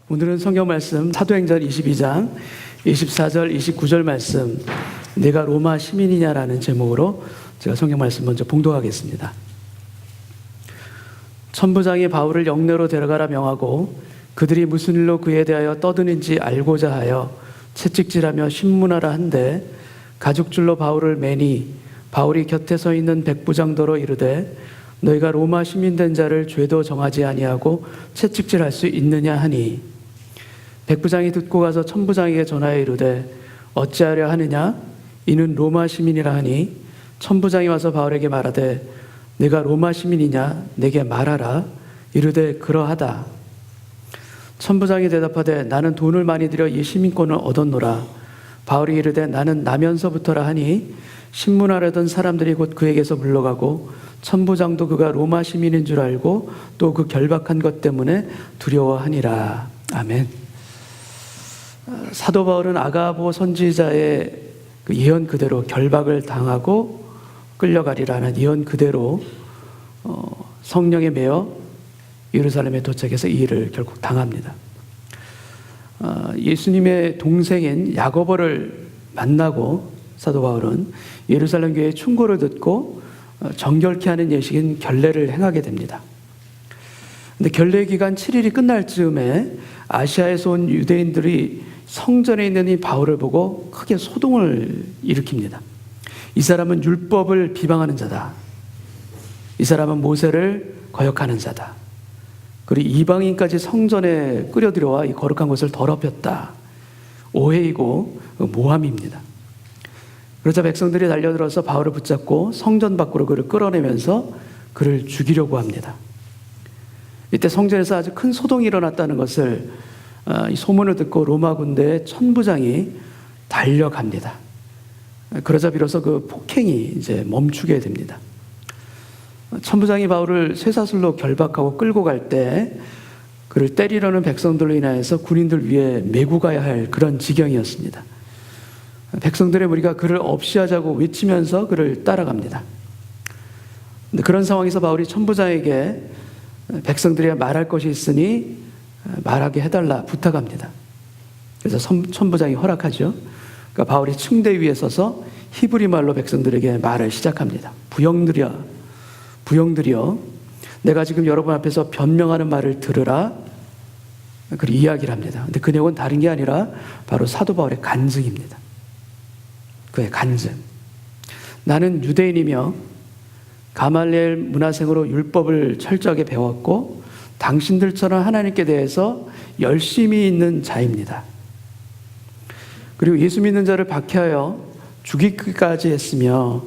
오늘은 성경 말씀 사도행전 22장 24절 29절 말씀, 내가 로마 시민이냐라는 제목으로 제가 성경 말씀 먼저 봉독하겠습니다. 천부장이 바울을 영내로 데려가라 명하고 그들이 무슨 일로 그에 대하여 떠드는지 알고자 하여 채찍질하며 신문하라 한데, 가죽줄로 바울을 매니 바울이 곁에 서 있는 백부장더러 이르되, 너희가 로마 시민된 자를 죄도 정하지 아니하고 채찍질할 수 있느냐 하니, 백부장이 듣고 가서 천부장에게 전하여 이르되, 어찌하려 하느냐? 이는 로마 시민이라 하니, 천부장이 와서 바울에게 말하되, 내가 로마 시민이냐? 내게 말하라. 이르되 그러하다. 천부장이 대답하되, 나는 돈을 많이 들여 이 시민권을 얻었노라. 바울이 이르되, 나는 나면서부터라 하니, 신문하려던 사람들이 곧 그에게서 물러가고, 천부장도 그가 로마 시민인 줄 알고 또 그 결박한 것 때문에 두려워하니라. 아멘. 사도 바울은 아가보 선지자의 그 예언 그대로 결박을 당하고 끌려가리라는 예언 그대로 성령에 매여 예루살렘에 도착해서 이 일을 결국 당합니다. 예수님의 동생인 야고보를 만나고 사도 바울은 예루살렘 교회의 충고를 듣고 정결케 하는 예식인 결례를 행하게 됩니다. 근데 결례 기간 7일이 끝날 즈음에 아시아에서 온 유대인들이 성전에 있는 이 바울을 보고 크게 소동을 일으킵니다. 이 사람은 율법을 비방하는 자다. 이 사람은 모세를 거역하는 자다. 그리고 이방인까지 성전에 끌어들여와 이 거룩한 곳을 더럽혔다. 오해이고 모함입니다. 그러자 백성들이 달려들어서 바울을 붙잡고 성전 밖으로 그를 끌어내면서 그를 죽이려고 합니다. 이때 성전에서 아주 큰 소동이 일어났다는 것을 이 소문을 듣고 로마 군대의 천부장이 달려갑니다. 그러자 비로소 그 폭행이 이제 멈추게 됩니다. 천부장이 바울을 쇠사슬로 결박하고 끌고 갈 때 그를 때리려는 백성들로 인하여서 군인들 위에 메고 가야 할 그런 지경이었습니다. 백성들의 무리가 그를 없이하자고 외치면서 그를 따라갑니다. 그런 상황에서 바울이 천부장에게 백성들이 말할 것이 있으니 말하게 해달라 부탁합니다. 그래서 천부장이 허락하죠. 그러니까 바울이 층대 위에 서서 히브리 말로 백성들에게 말을 시작합니다. 부형들이여, 내가 지금 여러분 앞에서 변명하는 말을 들으라. 그리고 이야기를 합니다. 근데 그 내용은 다른 게 아니라 바로 사도 바울의 간증입니다. 그의 간증. 나는 유대인이며 가말리엘 문화생으로 율법을 철저하게 배웠고 당신들처럼 하나님께 대해서 열심히 있는 자입니다. 그리고 예수 믿는 자를 박해하여 죽이기까지 했으며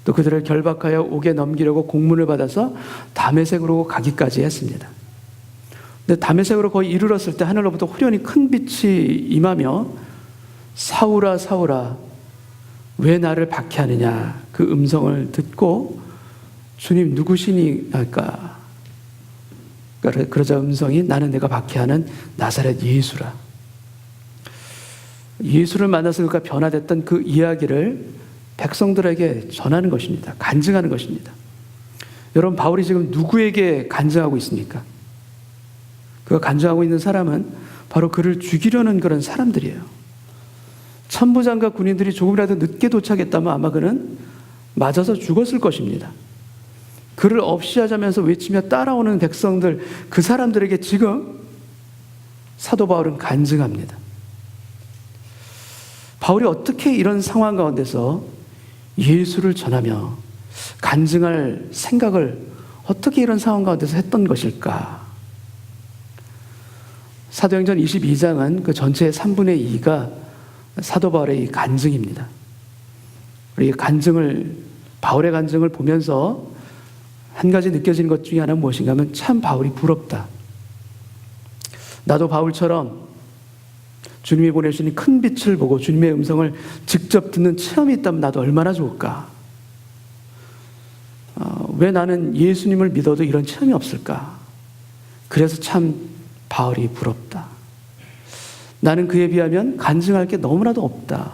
또 그들을 결박하여 옥에 넘기려고 공문을 받아서 다메섹으로 가기까지 했습니다. 근데 다메섹으로 거의 이르렀을 때 하늘로부터 후련히 큰 빛이 임하며 사울아 사울아 왜 나를 박해하느냐, 그 음성을 듣고 주님 누구시니 할까? 그러자 음성이 나는 내가 박해하는 나사렛 예수라. 예수를 만나서 그가 변화됐던 그 이야기를 백성들에게 전하는 것입니다. 간증하는 것입니다. 여러분, 바울이 지금 누구에게 간증하고 있습니까? 그가 간증하고 있는 사람은 바로 그를 죽이려는 그런 사람들이에요. 천부장과 군인들이 조금이라도 늦게 도착했다면 아마 그는 맞아서 죽었을 것입니다. 그를 없이 하자면서 외치며 따라오는 백성들, 그 사람들에게 지금 사도 바울은 간증합니다. 바울이 어떻게 이런 상황 가운데서 예수를 전하며 간증할 생각을 어떻게 이런 상황 가운데서 했던 것일까? 사도행전 22장은 그 전체의 3분의 2가 사도 바울의 이 간증입니다. 우리 바울의 간증을 보면서 한 가지 느껴지는 것 중에 하나는 무엇인가 하면 참 바울이 부럽다. 나도 바울처럼 주님이 보내주신 큰 빛을 보고 주님의 음성을 직접 듣는 체험이 있다면 나도 얼마나 좋을까? 왜 나는 예수님을 믿어도 이런 체험이 없을까? 그래서 참 바울이 부럽다. 나는 그에 비하면 간증할 게 너무나도 없다.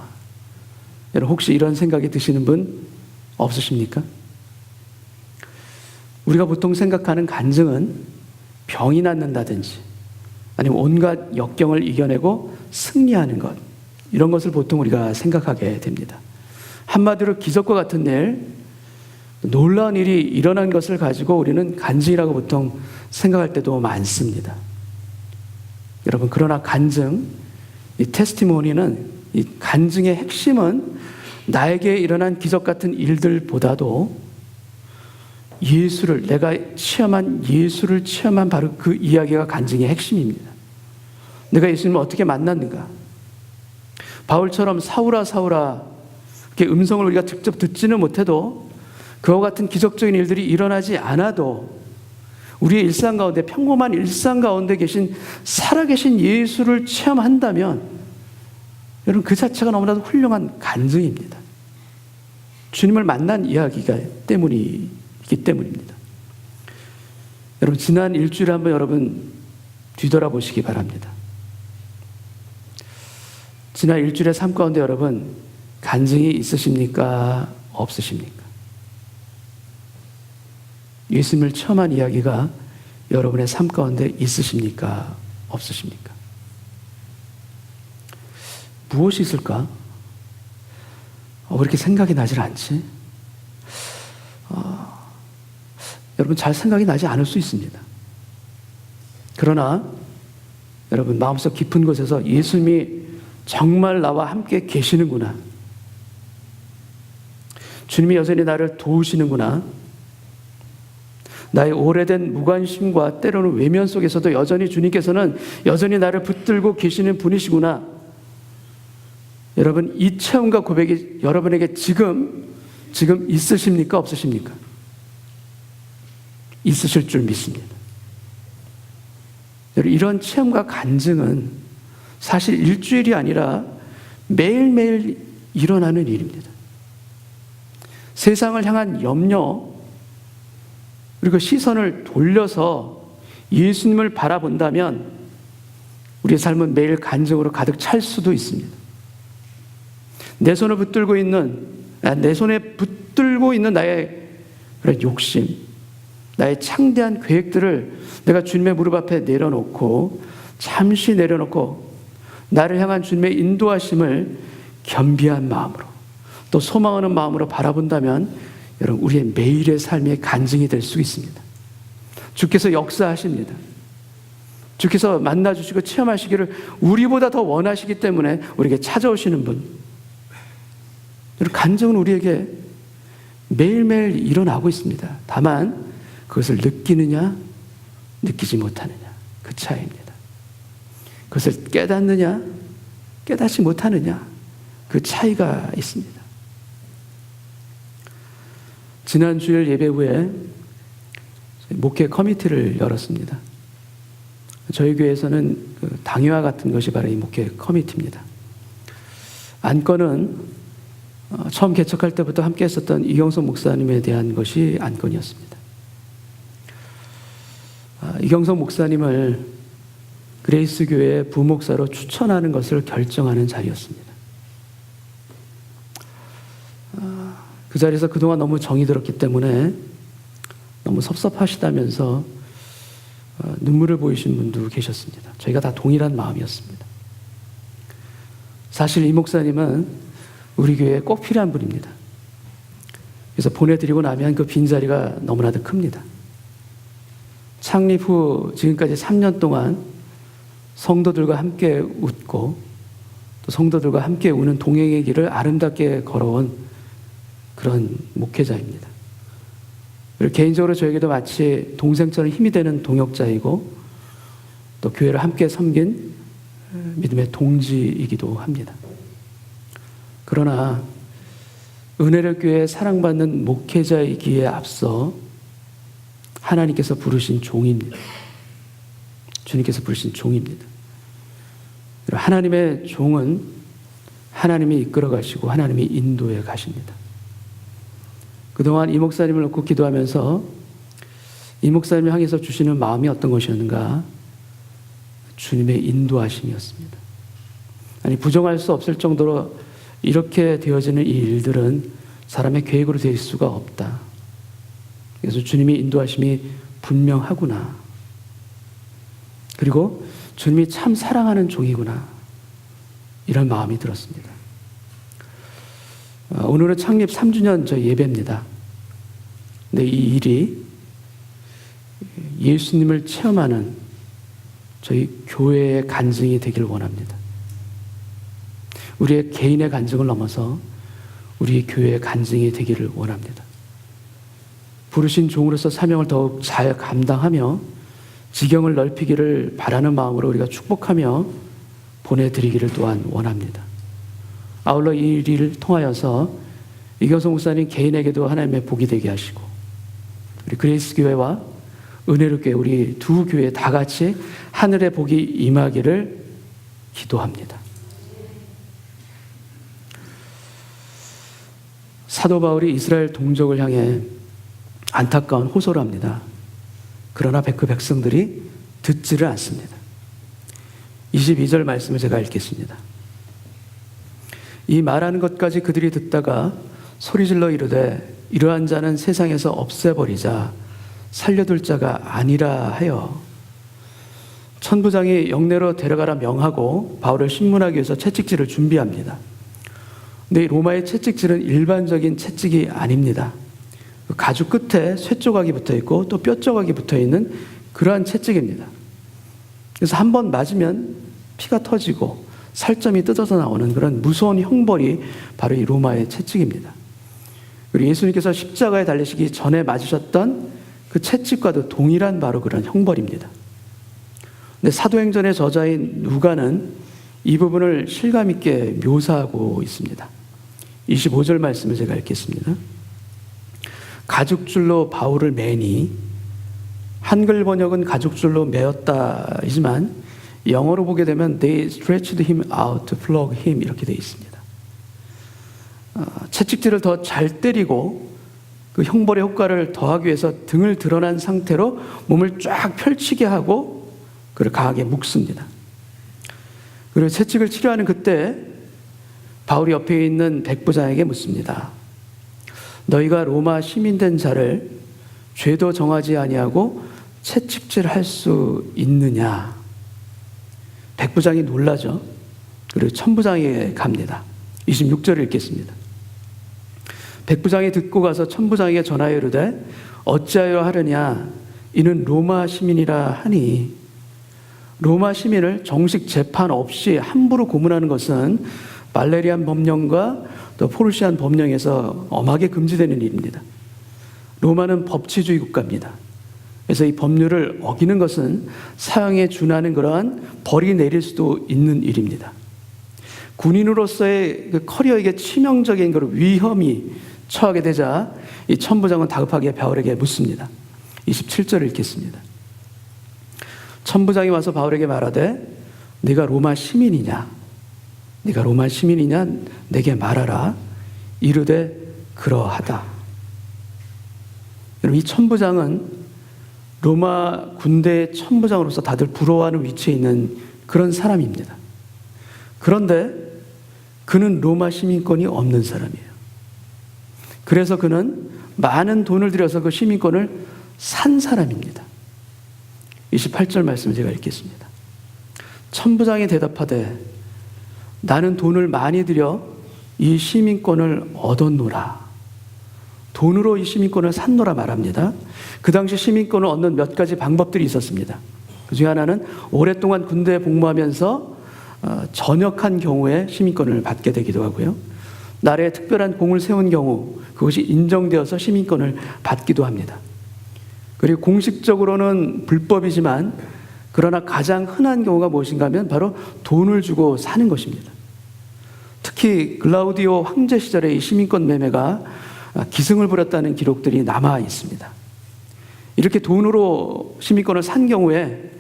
여러분, 혹시 이런 생각이 드시는 분 없으십니까? 우리가 보통 생각하는 간증은 병이 낫는다든지 아니면 온갖 역경을 이겨내고 승리하는 것, 이런 것을 보통 우리가 생각하게 됩니다. 한마디로 기적과 같은 일, 놀라운 일이 일어난 것을 가지고 우리는 간증이라고 보통 생각할 때도 많습니다. 여러분, 그러나 간증, 이 테스티모니는, 이 간증의 핵심은 나에게 일어난 기적 같은 일들보다도 예수를, 내가 체험한 예수를 체험한 바로 그 이야기가 간증의 핵심입니다. 내가 예수님을 어떻게 만났는가? 바울처럼 사울아 사울아, 이렇게 음성을 우리가 직접 듣지는 못해도 그와 같은 기적적인 일들이 일어나지 않아도 우리의 일상 가운데, 평범한 일상 가운데 계신 살아계신 예수를 체험한다면 여러분, 그 자체가 너무나도 훌륭한 간증입니다. 주님을 만난 이야기가 때문이기 때문입니다. 여러분, 지난 일주일에 한번 여러분 뒤돌아보시기 바랍니다. 지난 일주일의 삶 가운데 여러분 간증이 있으십니까? 없으십니까? 예수님을 체험한 이야기가 여러분의 삶 가운데 있으십니까? 없으십니까? 무엇이 있을까? 왜 이렇게 생각이 나질 않지? 여러분, 잘 생각이 나지 않을 수 있습니다. 그러나 여러분, 마음속 깊은 곳에서 예수님이 정말 나와 함께 계시는구나, 주님이 여전히 나를 도우시는구나, 나의 오래된 무관심과 때로는 외면 속에서도 여전히 주님께서는 여전히 나를 붙들고 계시는 분이시구나, 여러분, 이 체험과 고백이 여러분에게 지금 있으십니까? 없으십니까? 있으실 줄 믿습니다. 여러분, 이런 체험과 간증은 사실 일주일이 아니라 매일매일 일어나는 일입니다. 세상을 향한 염려, 그리고 시선을 돌려서 예수님을 바라본다면 우리의 삶은 매일 간증으로 가득 찰 수도 있습니다. 내 손에 붙들고 있는 나의 그런 욕심, 나의 창대한 계획들을 내가 주님의 무릎 앞에 내려놓고, 잠시 내려놓고 나를 향한 주님의 인도하심을 겸비한 마음으로, 또 소망하는 마음으로 바라본다면 여러분, 우리의 매일의 삶의 간증이 될 수 있습니다. 주께서 역사하십니다. 주께서 만나주시고 체험하시기를 우리보다 더 원하시기 때문에 우리에게 찾아오시는 분, 여러분, 간증은 우리에게 매일매일 일어나고 있습니다. 다만 그것을 느끼느냐 느끼지 못하느냐, 그 차이입니다. 그것을 깨닫느냐 깨닫지 못하느냐, 그 차이가 있습니다. 지난 주일 예배 후에 목회 커미티를 열었습니다. 저희 교회에서는 그 당회와 같은 것이 바로 이 목회 커미티입니다. 안건은 처음 개척할 때부터 함께 했었던 이경석 목사님에 대한 것이 안건이었습니다. 이경석 목사님을 그레이스 교회 부목사로 추천하는 것을 결정하는 자리였습니다. 그 자리에서 그동안 너무 정이 들었기 때문에 너무 섭섭하시다면서 눈물을 보이신 분도 계셨습니다. 저희가 다 동일한 마음이었습니다. 사실 이 목사님은 우리 교회에 꼭 필요한 분입니다. 그래서 보내드리고 나면 그 빈자리가 너무나도 큽니다. 창립 후 지금까지 3년 동안 성도들과 함께 웃고 또 성도들과 함께 우는 동행의 길을 아름답게 걸어온 그런 목회자입니다. 그리고 개인적으로 저에게도 마치 동생처럼 힘이 되는 동역자이고 또 교회를 함께 섬긴 믿음의 동지이기도 합니다. 그러나 은혜를 교회에 사랑받는 목회자이기에 앞서 하나님께서 부르신 종입니다. 주님께서 부르신 종입니다. 하나님의 종은 하나님이 이끌어 가시고 하나님이 인도해 가십니다. 그동안 이 목사님을 놓고 기도하면서 이 목사님을 향해서 주시는 마음이 어떤 것이었는가? 주님의 인도하심이었습니다. 아니, 부정할 수 없을 정도로 이렇게 되어지는 이 일들은 사람의 계획으로 될 수가 없다. 그래서 주님의 인도하심이 분명하구나. 그리고 주님이 참 사랑하는 종이구나, 이런 마음이 들었습니다. 오늘은 창립 3주년 저희 예배입니다. 근데 이 일이 예수님을 체험하는 저희 교회의 간증이 되기를 원합니다. 우리의 개인의 간증을 넘어서 우리 교회의 간증이 되기를 원합니다. 부르신 종으로서 사명을 더욱 잘 감당하며 지경을 넓히기를 바라는 마음으로 우리가 축복하며 보내드리기를 또한 원합니다. 아울러 이 일을 통하여서 이경성 목사님 개인에게도 하나님의 복이 되게 하시고, 우리 그레이스 교회와 은혜로 교회, 우리 두 교회 다 같이 하늘의 복이 임하기를 기도합니다. 사도 바울이 이스라엘 동족을 향해 안타까운 호소를 합니다. 그러나 그 백성들이 듣지를 않습니다. 22절 말씀을 제가 읽겠습니다. 이 말하는 것까지 그들이 듣다가 소리질러 이르되 이러한 자는 세상에서 없애버리자, 살려둘 자가 아니라 하여 천부장이 영내로 데려가라 명하고 바울을 신문하기 위해서 채찍질을 준비합니다. 근데 로마의 채찍질은 일반적인 채찍이 아닙니다. 가죽 끝에 쇠 조각이 붙어 있고 또 뼈 조각이 붙어 있는 그러한 채찍입니다. 그래서 한 번 맞으면 피가 터지고 살점이 뜯어서 나오는 그런 무서운 형벌이 바로 이 로마의 채찍입니다. 그리고 예수님께서 십자가에 달리시기 전에 맞으셨던 그 채찍과도 동일한 바로 그런 형벌입니다. 근데 사도행전의 저자인 누가는 이 부분을 실감 있게 묘사하고 있습니다. 25절 말씀을 제가 읽겠습니다. 가죽줄로 바울을 매니, 한글 번역은 가죽줄로 매었다이지만 영어로 보게 되면 they stretched him out to flog him, 이렇게 되어 있습니다. 채찍질을 더 잘 때리고 그 형벌의 효과를 더하기 위해서 등을 드러난 상태로 몸을 쫙 펼치게 하고 그를 강하게 묶습니다. 그리고 채찍을 치료하는 그때 바울이 옆에 있는 백부장에게 묻습니다. 너희가 로마 시민된 자를 죄도 정하지 아니하고 채찍질할 수 있느냐? 백부장이 놀라죠. 그리고 천부장에게 갑니다. 26절을 읽겠습니다. 백부장이 듣고 가서 천부장에게 전하여 이르되 어찌하여 하느냐? 이는 로마 시민이라 하니. 로마 시민을 정식 재판 없이 함부로 고문하는 것은 발레리안 법령과 또 포르시안 법령에서 엄하게 금지되는 일입니다. 로마는 법치주의 국가입니다. 그래서 이 법률을 어기는 것은 사형에 준하는 그러한 벌이 내릴 수도 있는 일입니다. 군인으로서의 그 커리어에게 치명적인 그런 위험이 처하게 되자 이 천부장은 다급하게 바울에게 묻습니다. 27절을 읽겠습니다. 천부장이 와서 바울에게 말하되 네가 로마 시민이냐? 네가 로마 시민이냐? 내게 말하라. 이르되 그러하다. 여러분, 이 천부장은 로마 군대의 천부장으로서 다들 부러워하는 위치에 있는 그런 사람입니다. 그런데 그는 로마 시민권이 없는 사람이에요. 그래서 그는 많은 돈을 들여서 그 시민권을 산 사람입니다. 28절 말씀을 제가 읽겠습니다. 천부장이 대답하되 나는 돈을 많이 들여 이 시민권을 얻었노라. 돈으로 이 시민권을 샀노라 말합니다. 그 당시 시민권을 얻는 몇 가지 방법들이 있었습니다. 그 중에 하나는 오랫동안 군대에 복무하면서 전역한 경우에 시민권을 받게 되기도 하고요. 나라에 특별한 공을 세운 경우 그것이 인정되어서 시민권을 받기도 합니다. 그리고 공식적으로는 불법이지만 그러나 가장 흔한 경우가 무엇인가 하면 바로 돈을 주고 사는 것입니다. 특히 글라우디오 황제 시절에 이 시민권 매매가 기승을 부렸다는 기록들이 남아 있습니다. 이렇게 돈으로 시민권을 산 경우에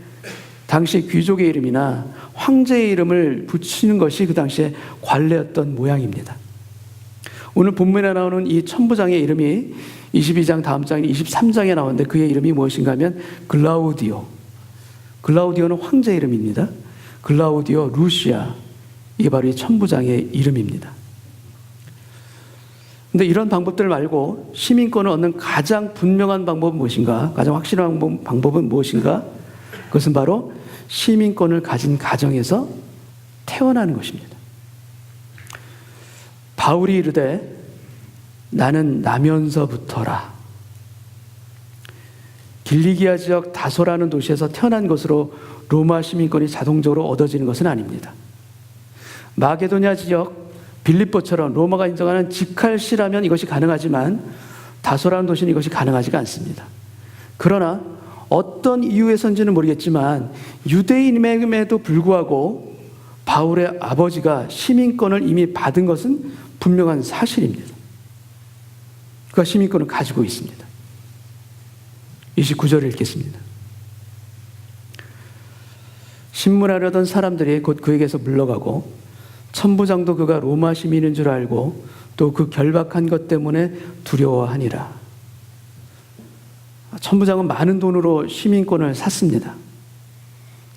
당시 귀족의 이름이나 황제의 이름을 붙이는 것이 그 당시에 관례였던 모양입니다. 오늘 본문에 나오는 이 천부장의 이름이 22장 다음 장인 23장에 나오는데 그의 이름이 무엇인가 하면 글라우디오. 글라우디오는 황제 이름입니다. 글라우디오 루시아. 이게 바로 이 천부장의 이름입니다. 근데 이런 방법들 말고 시민권을 얻는 가장 분명한 방법은 무엇인가? 가장 확실한 방법은 무엇인가? 그것은 바로 시민권을 가진 가정에서 태어나는 것입니다. 바울이 이르되 나는 나면서부터라. 길리기아 지역 다소라는 도시에서 태어난 것으로 로마 시민권이 자동적으로 얻어지는 것은 아닙니다. 마게도냐 지역 빌립보처럼 로마가 인정하는 직할시라면 이것이 가능하지만 다소라는 도시는 이것이 가능하지가 않습니다. 그러나 어떤 이유에서인지는 모르겠지만 유대인임에도 불구하고 바울의 아버지가 시민권을 이미 받은 것은 분명한 사실입니다. 그가 시민권을 가지고 있습니다. 29절을 읽겠습니다. 신문하려던 사람들이 곧 그에게서 물러가고 천부장도 그가 로마 시민인 줄 알고 또 그 결박한 것 때문에 두려워하니라. 천부장은 많은 돈으로 시민권을 샀습니다.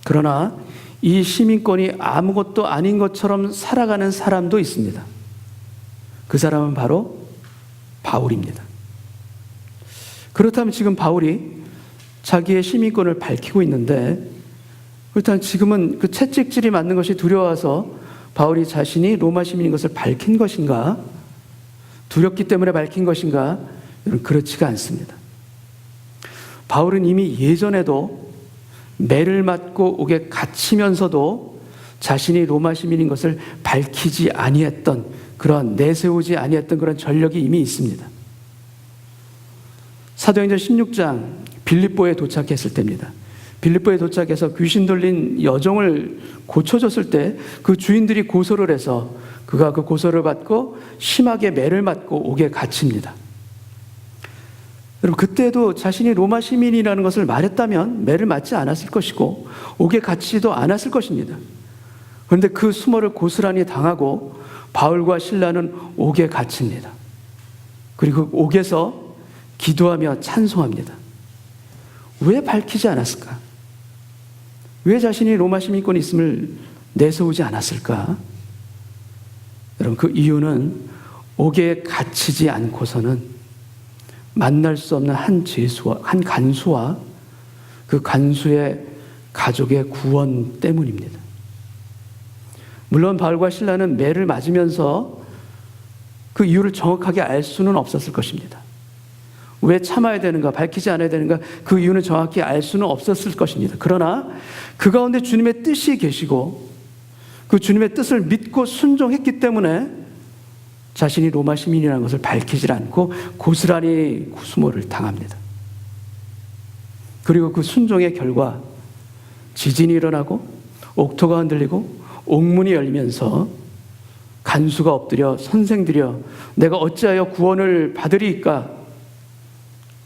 그러나 이 시민권이 아무것도 아닌 것처럼 살아가는 사람도 있습니다. 그 사람은 바로 바울입니다. 그렇다면 지금 바울이 자기의 시민권을 밝히고 있는데, 그렇다면 지금은 그 채찍질이 맞는 것이 두려워서 바울이 자신이 로마 시민인 것을 밝힌 것인가? 두렵기 때문에 밝힌 것인가? 여러분, 그렇지가 않습니다. 바울은 이미 예전에도 매를 맞고 옥에 갇히면서도 자신이 로마 시민인 것을 밝히지 아니했던, 그런 내세우지 아니했던 그런 전력이 이미 있습니다. 사도행전 16장 빌립보에 도착했을 때입니다. 빌립보에 도착해서 귀신 들린 여종을 고쳐줬을 때 그 주인들이 고소를 해서 그가 그 고소를 받고 심하게 매를 맞고 옥에 갇힙니다. 여러분, 그때도 자신이 로마 시민이라는 것을 말했다면 매를 맞지 않았을 것이고 옥에 갇히지도 않았을 것입니다. 그런데 그 수모를 고스란히 당하고 바울과 실라는 옥에 갇힙니다. 그리고 옥에서 기도하며 찬송합니다. 왜 밝히지 않았을까? 왜 자신이 로마 시민권이 있음을 내세우지 않았을까? 여러분, 그 이유는 옥에 갇히지 않고서는 만날 수 없는 한 간수와 그 간수의 가족의 구원 때문입니다. 물론 바울과 실라는 매를 맞으면서 그 이유를 정확하게 알 수는 없었을 것입니다. 왜 참아야 되는가, 밝히지 않아야 되는가, 그 이유는 정확히 알 수는 없었을 것입니다. 그러나 그 가운데 주님의 뜻이 계시고 그 주님의 뜻을 믿고 순종했기 때문에 자신이 로마 시민이라는 것을 밝히지 않고 고스란히 수모를 당합니다. 그리고 그 순종의 결과 지진이 일어나고 옥토가 흔들리고 옥문이 열리면서 간수가 엎드려 선생들이여 내가 어찌하여 구원을 받으리이까?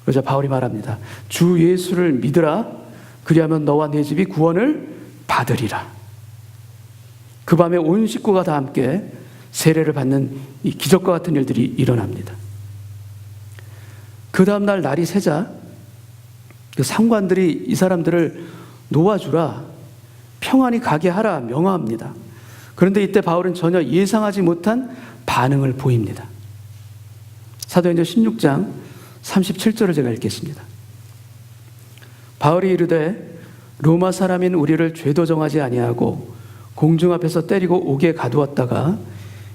그러자 바울이 말합니다. 주 예수를 믿으라. 그리하면 너와 내 집이 구원을 받으리라. 그 밤에 온 식구가 다 함께 세례를 받는 이 기적과 같은 일들이 일어납니다. 그 다음 날 날이 새자 그 상관들이 이 사람들을 놓아주라, 평안히 가게 하라 명하합니다. 그런데 이때 바울은 전혀 예상하지 못한 반응을 보입니다. 사도행전 16장 37절을 제가 읽겠습니다. 바울이 이르되 로마 사람인 우리를 죄도 정하지 아니하고 공중 앞에서 때리고 옥에 가두었다가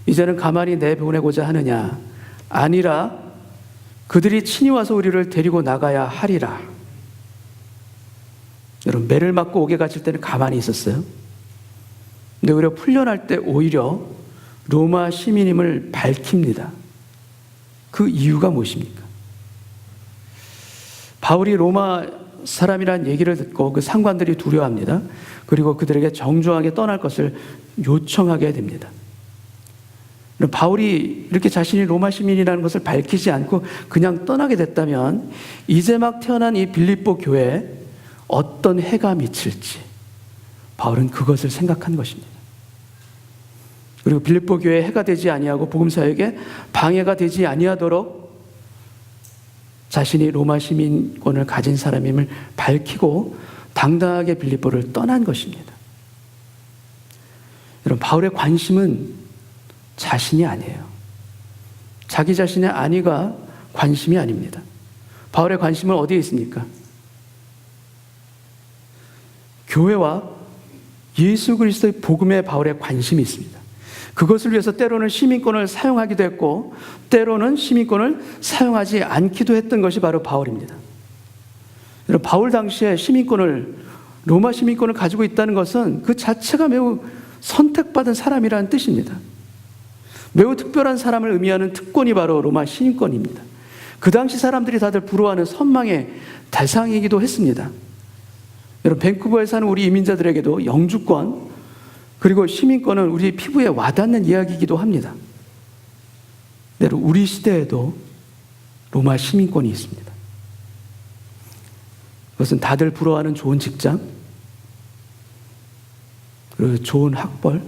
이제는 가만히 내보내고자 하느냐? 아니라 그들이 친히 와서 우리를 데리고 나가야 하리라. 여러분, 매를 맞고 옥에 갇힐 때는 가만히 있었어요. 근데 오히려 풀려날 때 오히려 로마 시민임을 밝힙니다. 그 이유가 무엇입니까? 바울이 로마 사람이라는 얘기를 듣고 그 상관들이 두려워합니다. 그리고 그들에게 정중하게 떠날 것을 요청하게 됩니다. 바울이 이렇게 자신이 로마 시민이라는 것을 밝히지 않고 그냥 떠나게 됐다면 이제 막 태어난 이 빌립보 교회에 어떤 해가 미칠지 바울은 그것을 생각한 것입니다. 그리고 빌립보 교회에 해가 되지 아니하고 복음 사역에 방해가 되지 아니하도록 자신이 로마 시민권을 가진 사람임을 밝히고 당당하게 빌립보를 떠난 것입니다. 여러분, 바울의 관심은 자신이 아니에요. 자기 자신의 안위가 관심이 아닙니다. 바울의 관심은 어디에 있습니까? 교회와 예수 그리스도의 복음의 바울에 관심이 있습니다. 그것을 위해서 때로는 시민권을 사용하기도 했고 때로는 시민권을 사용하지 않기도 했던 것이 바로 바울입니다. 바울 당시에 로마 시민권을 가지고 있다는 것은 그 자체가 매우 선택받은 사람이라는 뜻입니다. 매우 특별한 사람을 의미하는 특권이 바로 로마 시민권입니다. 그 당시 사람들이 다들 부러워하는 선망의 대상이기도 했습니다. 여러분, 밴쿠버에 사는 우리 이민자들에게도 영주권 그리고 시민권은 우리 피부에 와닿는 이야기이기도 합니다. 때로 우리 시대에도 로마 시민권이 있습니다. 그것은 다들 부러워하는 좋은 직장, 그리고 좋은 학벌,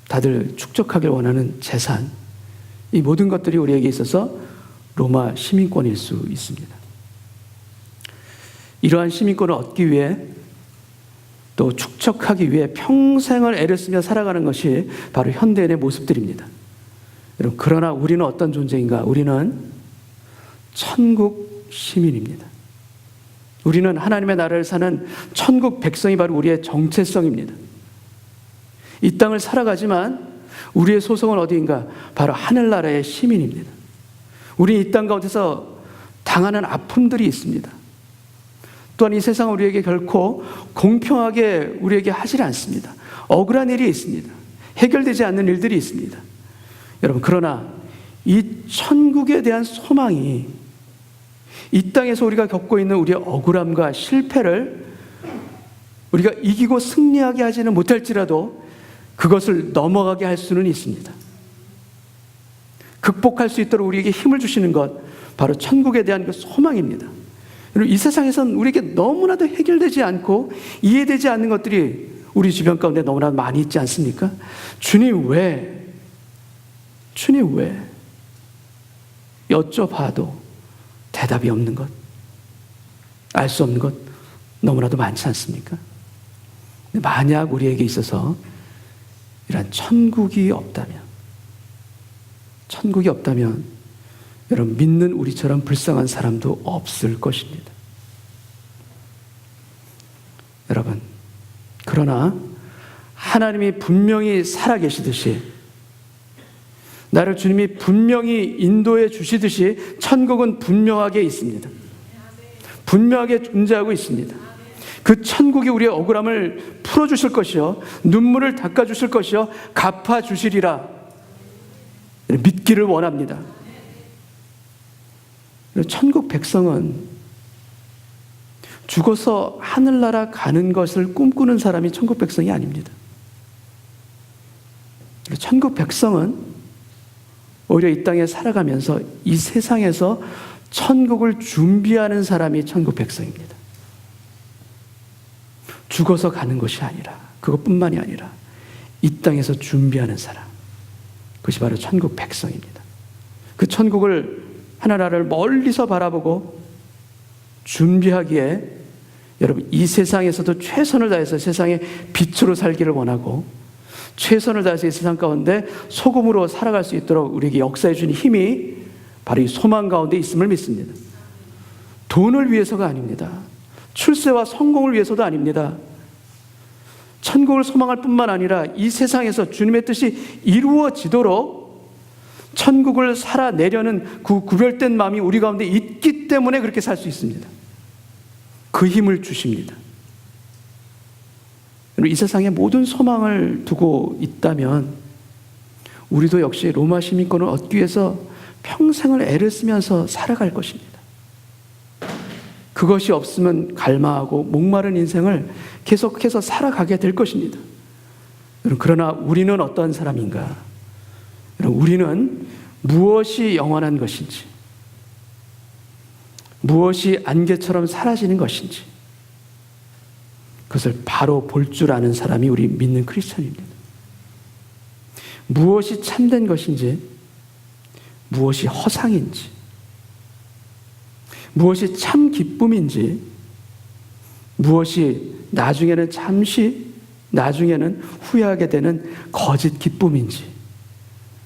다들 축적하길 원하는 재산, 이 모든 것들이 우리에게 있어서 로마 시민권일 수 있습니다. 이러한 시민권을 얻기 위해 또 축적하기 위해 평생을 애를 쓰며 살아가는 것이 바로 현대인의 모습들입니다. 여러분, 그러나 우리는 어떤 존재인가? 우리는 천국 시민입니다. 우리는 하나님의 나라를 사는 천국 백성이 바로 우리의 정체성입니다. 이 땅을 살아가지만 우리의 소속은 어디인가? 바로 하늘나라의 시민입니다. 우리 이 땅 가운데서 당하는 아픔들이 있습니다. 또한 이 세상은 우리에게 결코 공평하게 우리에게 하지 않습니다. 억울한 일이 있습니다. 해결되지 않는 일들이 있습니다. 여러분, 그러나 이 천국에 대한 소망이 이 땅에서 우리가 겪고 있는 우리의 억울함과 실패를 우리가 이기고 승리하게 하지는 못할지라도 그것을 넘어가게 할 수는 있습니다. 극복할 수 있도록 우리에게 힘을 주시는 것, 바로 천국에 대한 그 소망입니다. 이 세상에선 우리에게 너무나도 해결되지 않고 이해되지 않는 것들이 우리 주변 가운데 너무나 많이 있지 않습니까? 주님 왜? 여쭤봐도 대답이 없는 것, 알 수 없는 것 너무나도 많지 않습니까? 만약 우리에게 있어서 이런 천국이 없다면 여러분, 믿는 우리처럼 불쌍한 사람도 없을 것입니다. 여러분, 그러나 하나님이 분명히 살아계시듯이, 나를 주님이 분명히 인도해 주시듯이 천국은 분명하게 있습니다. 분명하게 존재하고 있습니다. 그 천국이 우리의 억울함을 풀어주실 것이요, 눈물을 닦아주실 것이요, 갚아주시리라 믿기를 원합니다. 천국 백성은 죽어서 하늘나라 가는 것을 꿈꾸는 사람이 천국 백성이 아닙니다. 천국 백성은 오히려 이 땅에 살아가면서 이 세상에서 천국을 준비하는 사람이 천국 백성입니다. 죽어서 가는 것이 아니라, 그것뿐만이 아니라 이 땅에서 준비하는 사람, 그것이 바로 천국 백성입니다. 그 천국을 하나나라를 멀리서 바라보고 준비하기에 여러분, 이 세상에서도 최선을 다해서 세상의 빛으로 살기를 원하고 최선을 다해서 이 세상 가운데 소금으로 살아갈 수 있도록 우리에게 역사해 주는 힘이 바로 이 소망 가운데 있음을 믿습니다. 돈을 위해서가 아닙니다. 출세와 성공을 위해서도 아닙니다. 천국을 소망할 뿐만 아니라 이 세상에서 주님의 뜻이 이루어지도록 천국을 살아내려는 그 구별된 마음이 우리 가운데 있기 때문에 그렇게 살 수 있습니다. 그 힘을 주십니다. 이 세상에 모든 소망을 두고 있다면 우리도 역시 로마 시민권을 얻기 위해서 평생을 애를 쓰면서 살아갈 것입니다. 그것이 없으면 갈망하고 목마른 인생을 계속해서 살아가게 될 것입니다. 그러나 우리는 어떤 사람인가? 우리는 무엇이 영원한 것인지, 무엇이 안개처럼 사라지는 것인지, 그것을 바로 볼 줄 아는 사람이 우리 믿는 크리스천입니다. 무엇이 참된 것인지, 무엇이 허상인지, 무엇이 참 기쁨인지, 무엇이 나중에는 후회하게 되는 거짓 기쁨인지,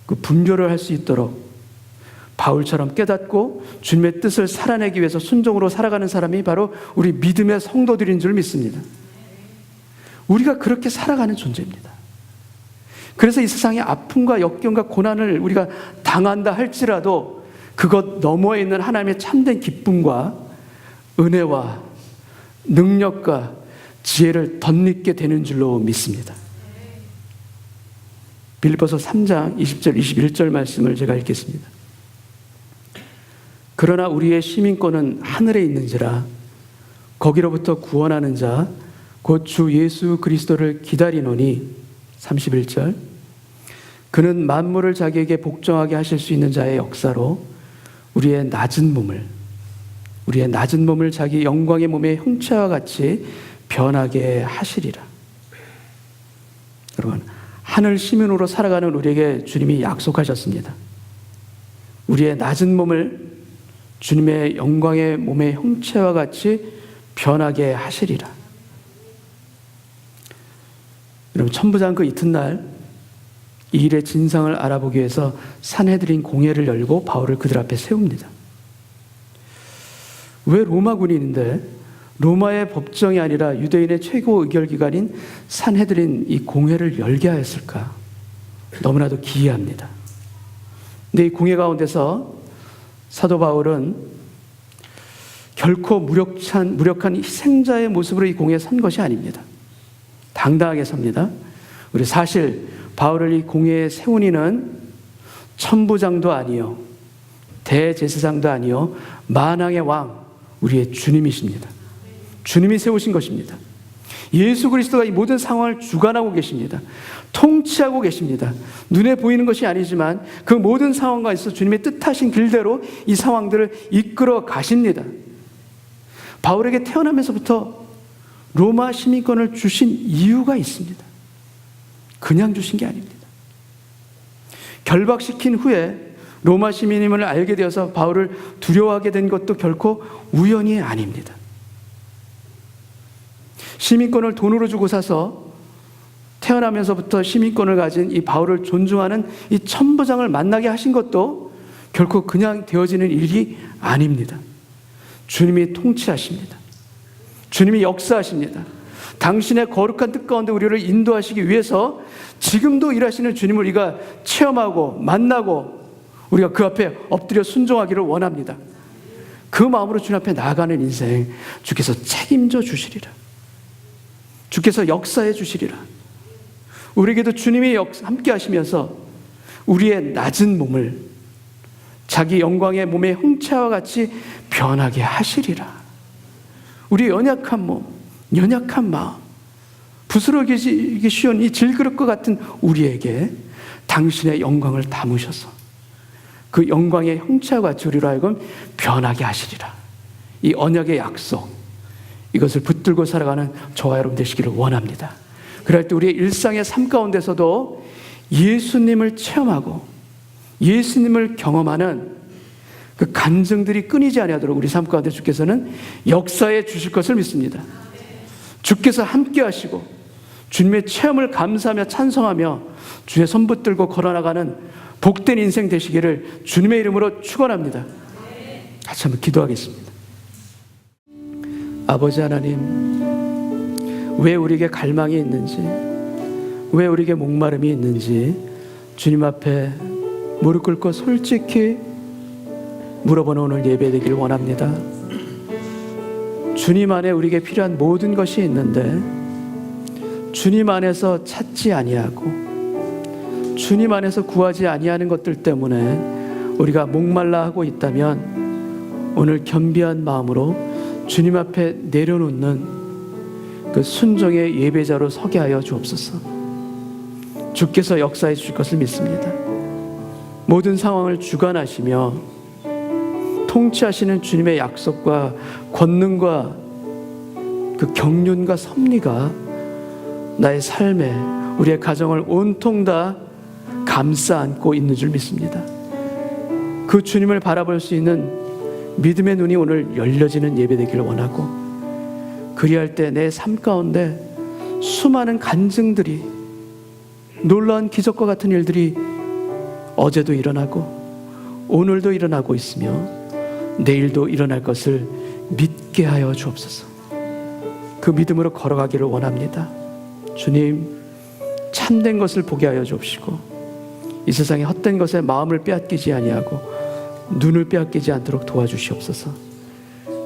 그 분별을 할 수 있도록 바울처럼 깨닫고 주님의 뜻을 살아내기 위해서 순종으로 살아가는 사람이 바로 우리 믿음의 성도들인 줄 믿습니다. 우리가 그렇게 살아가는 존재입니다. 그래서 이 세상의 아픔과 역경과 고난을 우리가 당한다 할지라도 그것 너머에 있는 하나님의 참된 기쁨과 은혜와 능력과 지혜를 덧입게 되는 줄로 믿습니다. 빌립보서 3장 20절 21절 말씀을 제가 읽겠습니다. 그러나 우리의 시민권은 하늘에 있는지라 거기로부터 구원하는 자 곧 주 예수 그리스도를 기다리노니 31절 그는 만물을 자기에게 복종하게 하실 수 있는 자의 역사로 우리의 낮은 몸을 자기 영광의 몸의 형체와 같이 변하게 하시리라. 여러분, 하늘 시민으로 살아가는 우리에게 주님이 약속하셨습니다. 우리의 낮은 몸을 주님의 영광의 몸의 형체와 같이 변하게 하시리라. 여러분, 천부장 그 이튿날 이 일의 진상을 알아보기 위해서 산헤드린 공회를 열고 바울을 그들 앞에 세웁니다. 왜 로마 군인인데 로마의 법정이 아니라 유대인의 최고 의결기관인 산헤드린 이 공회를 열게 하였을까? 너무나도 기이합니다. 근데 이 공회 가운데서 사도 바울은 결코 무력한 희생자의 모습으로 이 공회에 선 것이 아닙니다. 당당하게 섭니다. 우리 사실 바울을 이 공회에 세운 이는 천부장도 아니요 대제사장도 아니요 만왕의 왕 우리의 주님이십니다. 주님이 세우신 것입니다. 예수 그리스도가 이 모든 상황을 주관하고 계십니다. 통치하고 계십니다. 눈에 보이는 것이 아니지만 그 모든 상황과 있어 주님의 뜻하신 길대로 이 상황들을 이끌어 가십니다. 바울에게 태어나면서부터 로마 시민권을 주신 이유가 있습니다. 그냥 주신 게 아닙니다. 결박시킨 후에 로마 시민임을 알게 되어서 바울을 두려워하게 된 것도 결코 우연이 아닙니다. 시민권을 돈으로 주고 사서 태어나면서부터 시민권을 가진 이 바울을 존중하는 이 천부장을 만나게 하신 것도 결코 그냥 되어지는 일이 아닙니다. 주님이 통치하십니다. 주님이 역사하십니다. 당신의 거룩한 뜻 가운데 우리를 인도하시기 위해서 지금도 일하시는 주님을 우리가 체험하고 만나고 우리가 그 앞에 엎드려 순종하기를 원합니다. 그 마음으로 주님 앞에 나아가는 인생 주께서 책임져 주시리라. 주께서 역사해 주시리라. 우리에게도 주님이 함께 하시면서 우리의 낮은 몸을 자기 영광의 몸의 형체와 같이 변하게 하시리라. 우리의 연약한 몸, 연약한 마음, 부스러기기 쉬운 이 질그릇과 같은 우리에게 당신의 영광을 담으셔서 그 영광의 형체와 같이 우리로 하여금 변하게 하시리라. 이 언약의 약속, 이것을 붙들고 살아가는 저와 여러분 되시기를 원합니다. 그럴 때 우리의 일상의 삶 가운데서도 예수님을 체험하고 예수님을 경험하는 그 간증들이 끊이지 아니하도록 우리 삶 가운데 주께서는 역사해 주실 것을 믿습니다. 주께서 함께 하시고 주님의 체험을 감사하며 찬송하며 주의 손 붙들고 걸어나가는 복된 인생 되시기를 주님의 이름으로 축원합니다. 같이 한번 기도하겠습니다. 아버지 하나님, 왜 우리에게 갈망이 있는지, 왜 우리에게 목마름이 있는지 주님 앞에 무릎 꿇고 솔직히 물어보는 오늘 예배 되기를 원합니다. 주님 안에 우리에게 필요한 모든 것이 있는데 주님 안에서 찾지 아니하고 주님 안에서 구하지 아니하는 것들 때문에 우리가 목말라 하고 있다면 오늘 겸비한 마음으로 주님 앞에 내려놓는 그 순종의 예배자로 서게 하여 주옵소서. 주께서 역사해 주실 것을 믿습니다. 모든 상황을 주관하시며 통치하시는 주님의 약속과 권능과 그 경륜과 섭리가 나의 삶에 우리의 가정을 온통 다 감싸 안고 있는 줄 믿습니다. 그 주님을 바라볼 수 있는 믿음의 눈이 오늘 열려지는 예배 되기를 원하고, 그리할 때 내 삶 가운데 수많은 간증들이, 놀라운 기적과 같은 일들이 어제도 일어나고 오늘도 일어나고 있으며 내일도 일어날 것을 믿게 하여 주옵소서. 그 믿음으로 걸어가기를 원합니다. 주님, 참된 것을 보게 하여 주옵시고 이 세상의 헛된 것에 마음을 빼앗기지 아니하고 눈을 빼앗기지 않도록 도와주시옵소서.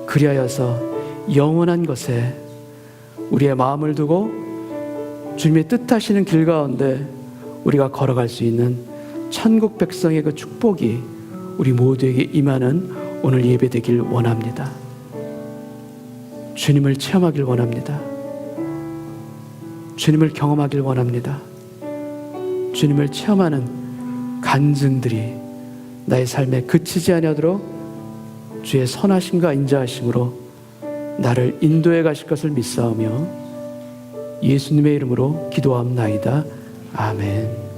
그리하여서 영원한 것에 우리의 마음을 두고 주님의 뜻하시는 길 가운데 우리가 걸어갈 수 있는 천국 백성의 그 축복이 우리 모두에게 임하는 오늘 예배 되길 원합니다. 주님을 체험하길 원합니다. 주님을 경험하길 원합니다. 주님을 체험하는 간증들이 나의 삶에 그치지 아니하도록 주의 선하심과 인자하심으로 나를 인도해 가실 것을 믿사오며 예수님의 이름으로 기도함나이다. 아멘.